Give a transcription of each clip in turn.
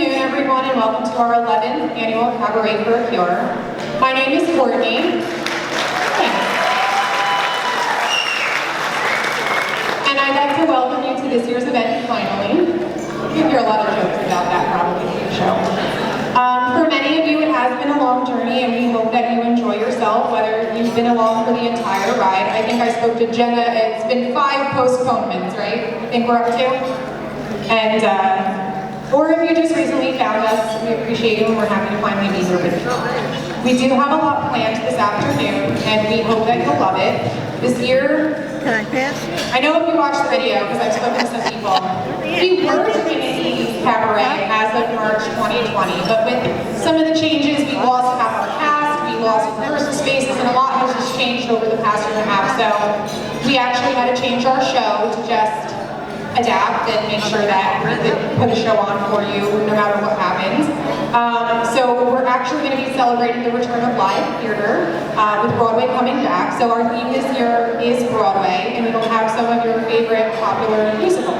afternoon, everyone, and welcome to our 11th annual Cabaret for a Cure. My name is Courtney. Thanks. And I'd like to welcome you to this year's event, finally. You hear a lot of jokes about that probably in the show. For many of you, it has been a long journey, and we hope that you enjoy yourself, whether you've been along for the entire ride. I think I spoke to Jenna. It's been 5 postponements, right? I think we're up to? And, or if you just recently found us, we appreciate you and we're happy to finally be here with you. We do have a lot planned this afternoon, and we hope that you'll love it. This year, can I pass? I know if you watched the video, because I've spoken to some people, we were going to see Cabaret as of March 2020, but with some of the changes, we lost half our cast, we lost rehearsal spaces, and a lot has just changed over the past year and a half, so we actually had to change our show to just adapt and make sure that we could put a show on for you no matter what happens. So we're actually going to be celebrating the return of live theater with Broadway coming back. So our theme this year is Broadway, and it'll have some of your favorite popular musicals.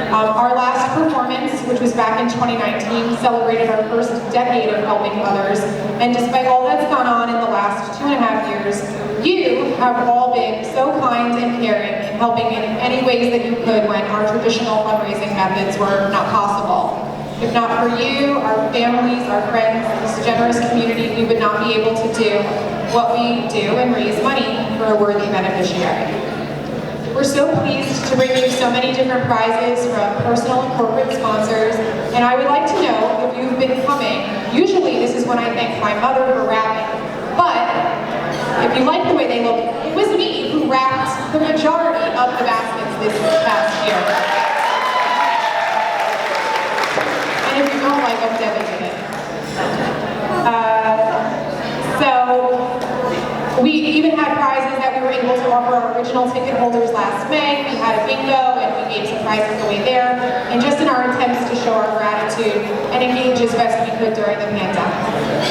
Our last performance, which was back in 2019, celebrated our first decade of helping others. And despite all that's gone on in the last 2.5 years, you have all been so kind and caring in helping in any ways that you could when our traditional fundraising methods were not possible. If not for you, our families, our friends, this generous community, we would not be able to do what we do and raise money for a worthy beneficiary. We're so pleased to bring you so many different prizes from personal and corporate sponsors, and I would like to know if you've been coming. Usually this is when I thank my mother for wrapping, but if you like the way they look, it was me who wrapped the majority of the baskets this past year. And if you don't like them, Debbie did it. So we even had prizes that we were able to offer our original ticket holders last May. We had a bingo and we gave some prizes away there. And just in our attempts to show our gratitude and engage as best we could during the pandemic.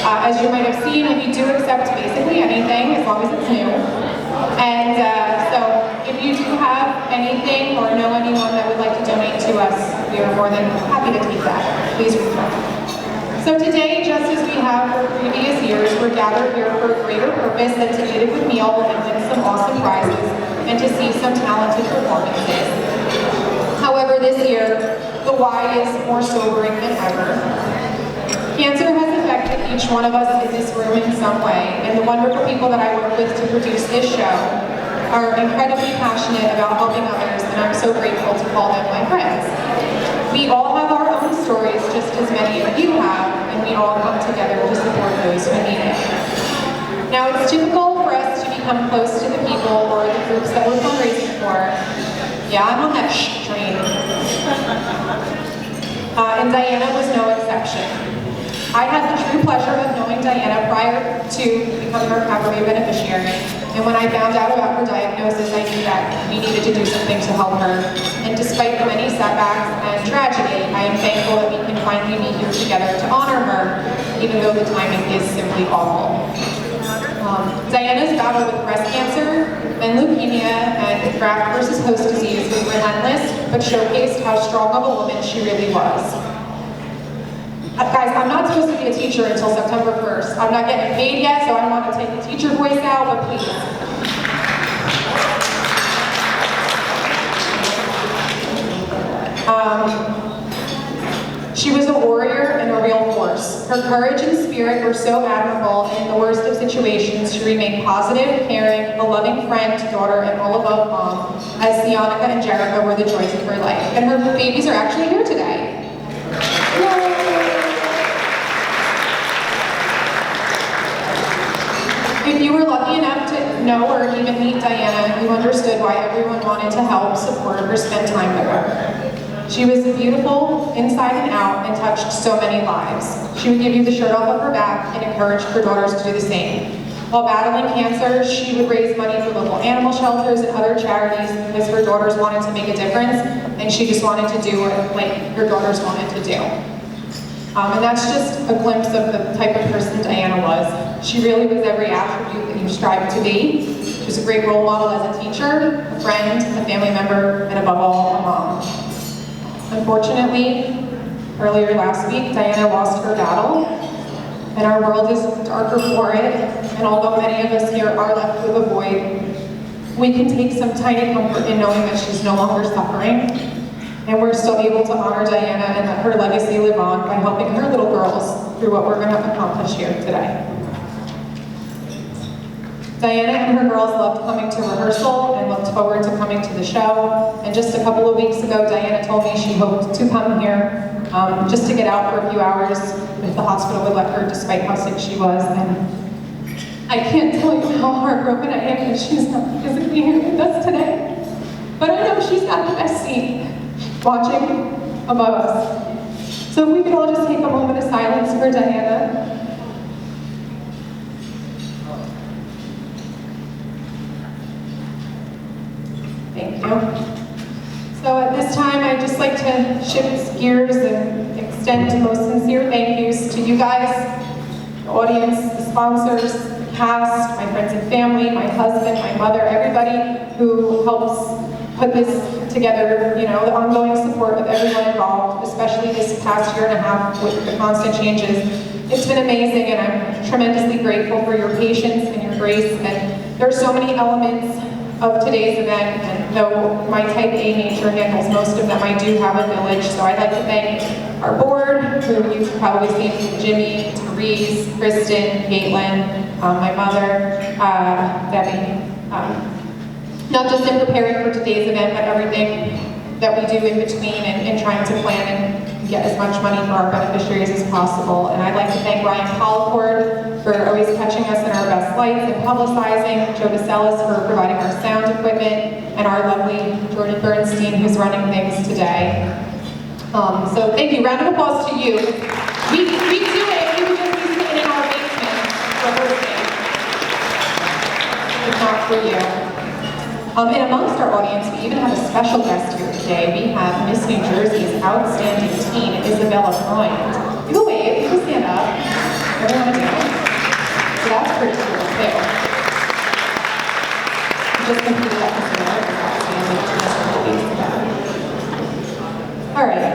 As you might have seen, we do accept basically anything as long as it's new. And so if you do have anything or know anyone that would like to donate to us, we are more than happy to take that. Please reach out. So today, just as we have for previous years, we're gathered here for a greater purpose than to eat a good meal and win some awesome prizes and to see some talented performances. However, this year, the why is more sobering than ever. Cancer has affected each one of us in this room in some way, and the wonderful people that I work with to produce this show are incredibly passionate about helping others, and I'm so grateful to call them my friends. We all have our own stories, just as many of you have, and we all come together to support those who need it. Now, it's typical for us to become close to the people or the groups that we're fundraising for. Yeah, I'm on that train. And Diana was no exception. I had the true pleasure of knowing Diana prior to becoming our Cabaret beneficiary, and when I found out about her diagnosis, I knew that we needed to do something to help her. And despite the many setbacks and tragedy, I am thankful that we can finally be here together to honor her, even though the timing is simply awful. Diana's battle with breast cancer and leukemia and graft versus host disease was relentless, but showcased how strong of a woman she really was. Guys, I'm not supposed to be a teacher until September 1st. I'm not getting paid yet, so I don't want to take the teacher voice out, but please. She was a warrior and a real force. Her courage and spirit were so admirable, and in the worst of situations, she remained positive, caring, a loving friend, daughter, and all above mom, as Sionica and Jericho were the joys of her life. And her babies are actually here today. Yay! If you were lucky enough to know or even meet Diana, you understood why everyone wanted to help, support, or spend time with her. She was beautiful inside and out and touched so many lives. She would give you the shirt off of her back and encouraged her daughters to do the same. While battling cancer, she would raise money for local animal shelters and other charities because her daughters wanted to make a difference, and she just wanted to do what her daughters wanted to do. And that's just a glimpse of the type of person Diana was. She really was every attribute that you strive to be. She was a great role model as a teacher, a friend, a family member, and above all, a mom. Unfortunately, Earlier last week, Diana lost her battle, and our world is darker for it, and although many of us here are left with a void, we can take some tiny comfort in knowing that she's no longer suffering, and we're still able to honor Diana and let her legacy live on by helping her little girls through what we're going to accomplish here today. Diana and her girls loved coming to rehearsal and looked forward to coming to the show. And just a couple of weeks ago, Diana told me she hoped to come here just to get out for a few hours if the hospital would let her, despite how sick she was. And I can't tell you how heartbroken I am that she's not physically here with us today. But I know she's got the best seat, watching above us. So if we could all just take a moment of silence for Diana. Thank you. So at this time, I'd just like to shift gears and extend most sincere thank yous to you guys, the audience, the sponsors, the cast, my friends and family, my husband, my mother, everybody who helps put this together, you know, the ongoing support of everyone involved, especially this past year and a half with the constant changes. It's been amazing, and I'm tremendously grateful for your patience and your grace. And there are so many elements of today's event, and though my type A nature handles most of them, I do have a village. So I'd like to thank our board, who you've probably seen from Jimmy, Therese, Kristen, Caitlin, my mother, Debbie. Not just in preparing for today's event, but everything that we do in between and trying to plan and get as much money for our beneficiaries as possible. And I'd like to thank Ryan Collicord for always catching us in our best lights and publicizing, Joe DeSellis for providing our sound equipment, and our lovely Jordan Bernstein who's running things today. So thank you, round of applause to you. We do it, we would just be sitting in our basement rehearsing, if not for you. And amongst our audience, we even have a special guest here today. We have Miss New Jersey's outstanding teen, Isabella Freund. You wave, you can stand up. Everyone down. So that's pretty cool, too. Just completed that All right.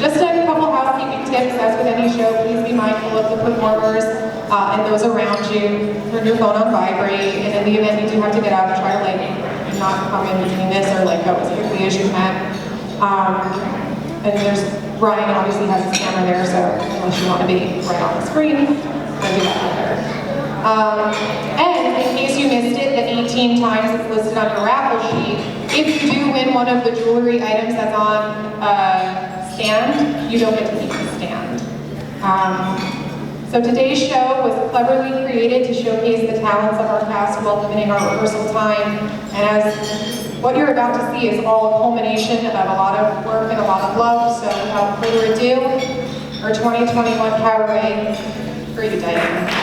Just a couple housekeeping tips. As with any show, please be mindful of the performers and those around you. Turn your phone on vibrate, and in the event you do have to get out, try to not come in between this or go as quickly as you can. And there's Ryan obviously has his camera there, so unless you want to be right on the screen, I'll do that later. And in case you missed it, the 18 times it's listed on your raffle sheet, if you do win one of the jewelry items that's on stand, you don't get to keep the stand. So today's show was cleverly created to showcase the talents of our cast while limiting our rehearsal time. And as what you're about to see is all a culmination of a lot of work and a lot of love. So without further ado, our 2021 Cabaret for you, Diana.